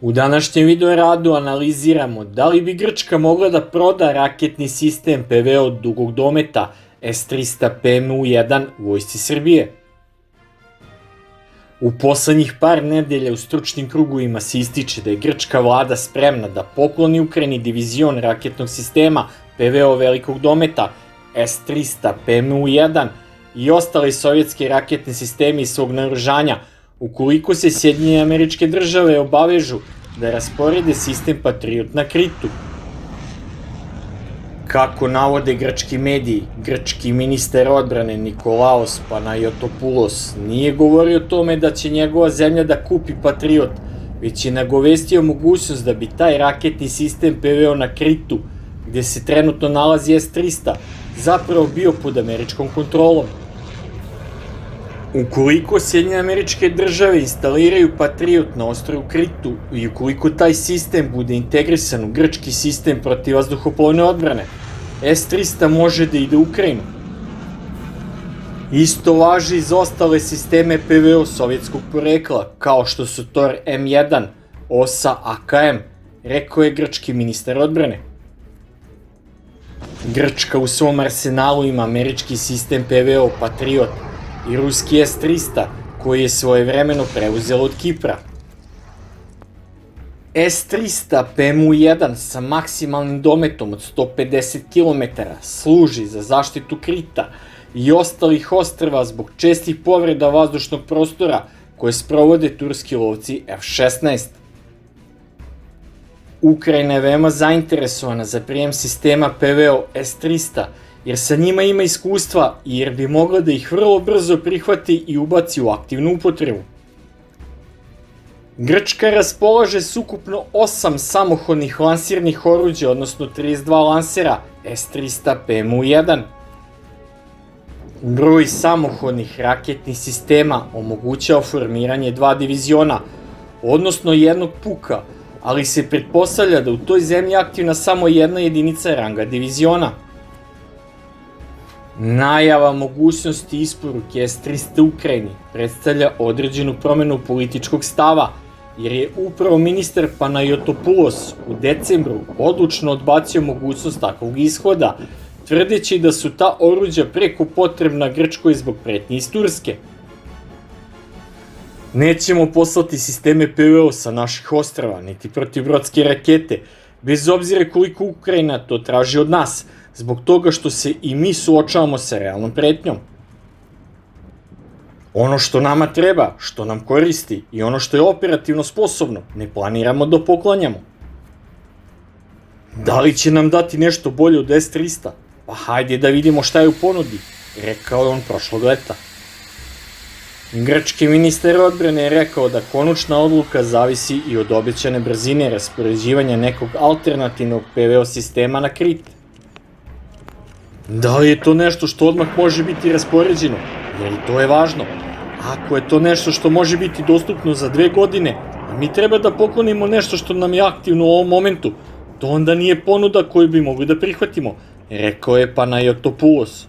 U današnjem video radu analiziramo da li bi Grčka mogla da proda raketni sistem PVO dugog dometa S-300 PMU-1 vojsci Srbije. U poslednjih par nedelja u stručnim krugovima se ističe da je grčka vlada spremna da pokloni Ukrajini divizion raketnog sistema PVO velikog dometa S-300 PMU-1 i ostale sovjetske raketne sisteme iz svog naoružanja ukoliko se Sjedinjene Američke Države obavežu da rasporede sistem Patriot na Kritu. Kako navode grčki mediji, grčki ministar odbrane Nikolaos Panayotopoulos nije govorio o tome da će njegova zemlja da kupi Patriot, već je nagovestio mogućnost da bi taj raketni sistem PVO na Kritu, gde se trenutno nalazi S-300, zapravo bio pod američkom kontrolom. Ukoliko Sjedinjene Američke Države instaliraju Patriot na ostrvu Kritu i ukoliko taj sistem bude integrisan u grčki sistem protivvazduhoplovne odbrane, S-300 može da ide u Ukrajinu. Isto važi i za ostale sisteme PVO sovjetskog porekla, kao što su Tor M1, OSA AKM, rekao je grčki ministar odbrane. Grčka u svom arsenalu ima američki sistem PVO Patriot i ruski S-300, koji je svojevremeno preuzelo od Kipra. S-300 PMU-1 sa maksimalnim dometom od 150 km služi za zaštitu Krita i ostalih ostrva zbog čestih povreda vazdušnog prostora koje sprovode turski lovci F-16. Ukrajina je veoma zainteresovana za prijem sistema PVO S-300 jer sa njima ima iskustva i jer bi mogla da ih vrlo brzo prihvati i ubaci u aktivnu upotrebu. Grčka raspolaže s ukupno 8 samohodnih lansirnih oruđa, odnosno 32 lansera S-300 PMU-1. Broj samohodnih raketnih sistema omogućava formiranje 2 diviziona, odnosno jednog puka, ali se pretpostavlja da u toj zemlji je aktivna samo jedna jedinica ranga diviziona. Najava mogućnosti isporuke S-300 Ukrajini predstavlja određenu promenu političkog stava, jer je upravo ministar Panayotopoulos u decembru odlučno odbacio mogućnost takvog ishoda, tvrdeći da su ta oruđa preko potrebna Grčkoj zbog pretnje iz Turske. Nećemo poslati sisteme PVO sa naših ostrava, niti protivbrodske rakete, bez obzira koliko Ukrajina to traži od nas, zbog toga što se i mi suočavamo sa realnom pretnjom. Ono što nama treba, što nam koristi i ono što je operativno sposobno, ne planiramo da poklanjamo. Da li će nam dati nešto bolje od S-300? Pa hajde da vidimo šta je u ponudi, rekao je on prošlog leta. Grčki ministar odbrane je rekao da konačna odluka zavisi i od obećane brzine raspoređivanja nekog alternativnog PVO sistema na Krit. Da li je to nešto što odmah može biti raspoređeno? Jer i to je važno. Ako je to nešto što može biti dostupno za 2 godine, a mi treba da poklonimo nešto što nam je aktivno u ovom momentu, to onda nije ponuda koju bi mogli da prihvatimo, rekao je Panayotopoulos.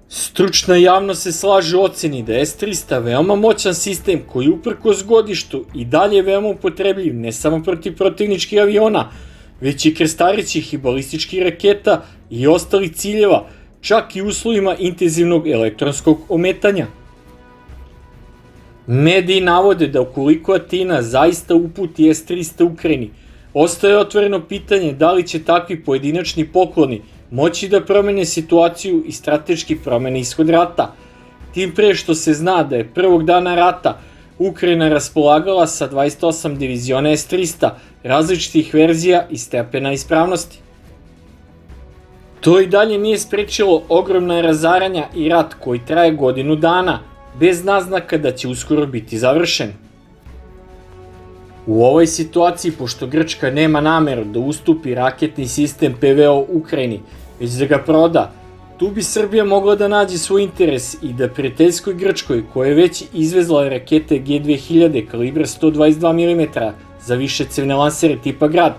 Stručna javnost se slaže u oceni da je S-300 veoma moćan sistem koji uprkos godištu i dalje veoma upotrebljiv ne samo protiv protivničkih aviona, već i krstarećih i balističkih raketa i ostalih ciljeva, čak i u uslovima intenzivnog elektronskog ometanja. Mediji navode da ukoliko Atina zaista uputi S-300 Ukrajini, ostaje otvoreno pitanje da li će takvi pojedinačni pokloni moći da promene situaciju i strateški promene ishod rata, tim pre što se zna da je prvog dana rata Ukrajina raspolagala sa 28 diviziona S-300 različitih verzija i stepena ispravnosti. To i dalje nije sprečilo ogromna razaranja i rat koji traje godinu dana, bez naznaka da će uskoro biti završen. U ovoj situaciji, pošto Grčka nema nameru da ustupi raketni sistem PVO Ukrajini, već da ga proda, tu bi Srbija mogla da nađe svoj interes i da prijateljskoj Grčkoj, koja je već izvezla rakete G2000 kalibra 122 mm za višecevne lansere tipa Grad,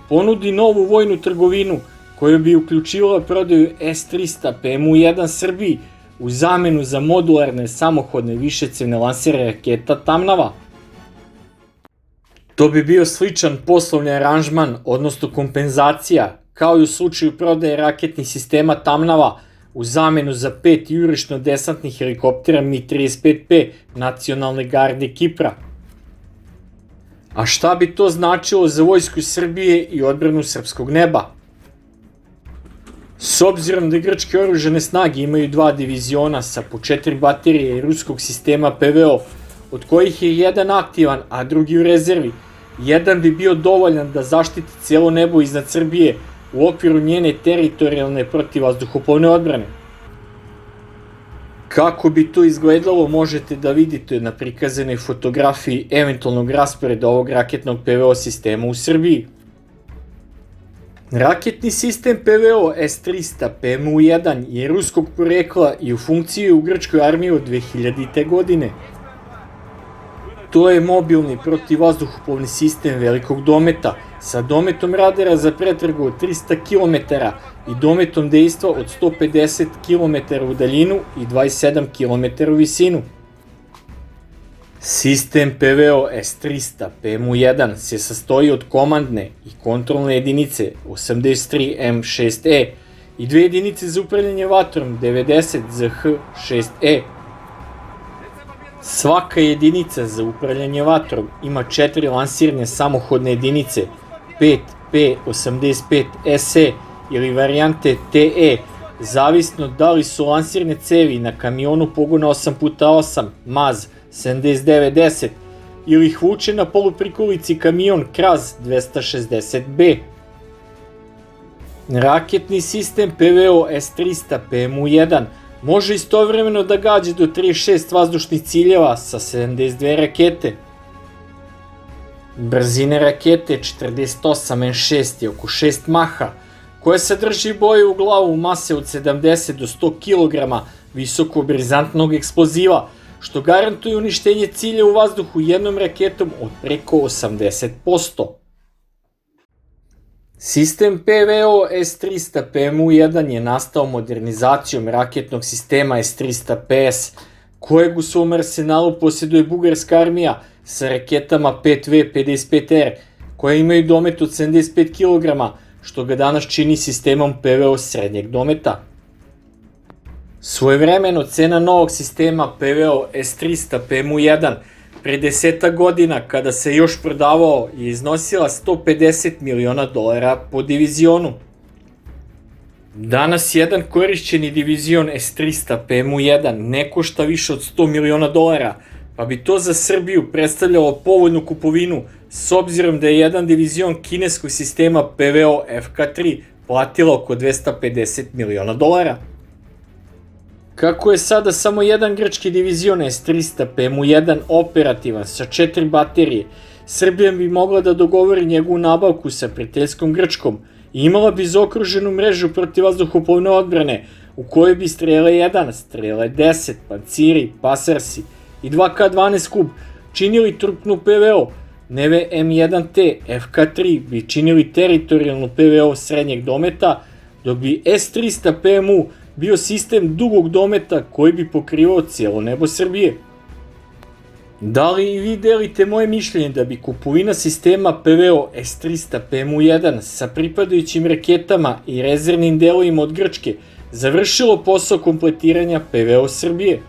ponudi novu vojnu trgovinu koja bi uključivala prodaju S-300 PMU-1 Srbiji u zamenu za modularne samohodne višecevne lansere raketa Tamnava. To bi bio sličan poslovni aranžman, odnosno kompenzacija, kao i u slučaju prodaje raketnih sistema Tamnava u zamenu za 5 jurišno-desantnih helikoptera Mi-35P nacionalne garde Kipra. A šta bi to značilo za vojsku Srbije i odbranu srpskog neba? S obzirom da grčke oružane snage imaju 2 diviziona sa po 4 baterije ruskog sistema PVO, od kojih je jedan aktivan, a drugi u rezervi, jedan bi bio dovoljan da zaštiti cijelo nebo iznad Srbije u okviru njene teritorijalne protivvazduhoplovne odbrane. Kako bi to izgledalo možete da vidite na prikazanoj fotografiji eventualnog rasporeda ovog raketnog PVO sistema u Srbiji. Raketni sistem PVO S-300 PMU-1 je ruskog porekla i u funkciji u grčkoj armiji od 2000. godine. To je mobilni protivvazduhoplovni sistem velikog dometa sa dometom radara za pretragu od 300 km i dometom dejstva od 150 km u daljinu i 27 km u visinu. Sistem PVO S-300 PMU-1 se sastoji od komandne i kontrolne jedinice 83M6E i 2 jedinice za upravljanje vatrom 90ZH6E. Svaka jedinica za upravljanje vatrom ima 4 lansirne samohodne jedinice 5P85SE ili varijante TE, zavisno da li su lansirne cevi na kamionu pogona 8x8 MAZ 7910 ili ih vuče na poluprikolici kamion Kraz 260B. Raketni sistem PVO S-300 PMU-1 može istovremeno da gađa do 36 vazdušnih ciljeva sa 72 rakete. Brzine rakete 48M6 je oko 6 maha, koja sadrži boje u glavu mase od 70 do 100 kg visokobrizantnog eksploziva, što garantuje uništenje cilja u vazduhu jednom raketom od preko 80%. Sistem PVO S-300 PMU-1 je nastao modernizacijom raketnog sistema S-300 PS, kojeg u svom arsenalu posjeduje bugarska armija sa raketama 5V-55R, koje imaju domet od 75 kg, što ga danas čini sistemom PVO srednjeg dometa. Svojevremeno cena novog sistema PVO S-300 PMU-1 pre 10 godina, kada se još prodavao, je iznosila $150 miliona po divizionu. Danas jedan korišćeni divizion S-300 PMU-1 ne košta više od $100 miliona, pa bi to za Srbiju predstavljalo povoljnu kupovinu, s obzirom da je jedan divizion kineskog sistema PVO FK-3 platila oko $250 miliona. Kako je sada samo jedan grčki divizion S-300 PMU-1 operativan sa 4 baterije, Srbija bi mogla da dogovori njegovu nabavku sa prijateljskom Grčkom i imala bi zaokruženu mrežu protivvazduhoplovne odbrane u kojoj bi Strele 1, Strele 10, Panciri, Pasarsi i 2K-12 Kub činili trupnu PVO, Neve M1T, FK-3 bi činili teritorijalnu PVO srednjeg dometa, dok bi S-300 PMU bio sistem dugog dometa koji bi pokrivao cijelo nebo Srbije. Da li i vi delite moje mišljenje da bi kupovina sistema PVO S-300 PMU-1 sa pripadajućim raketama i rezervnim delovima od Grčke završilo posao kompletiranja PVO Srbije?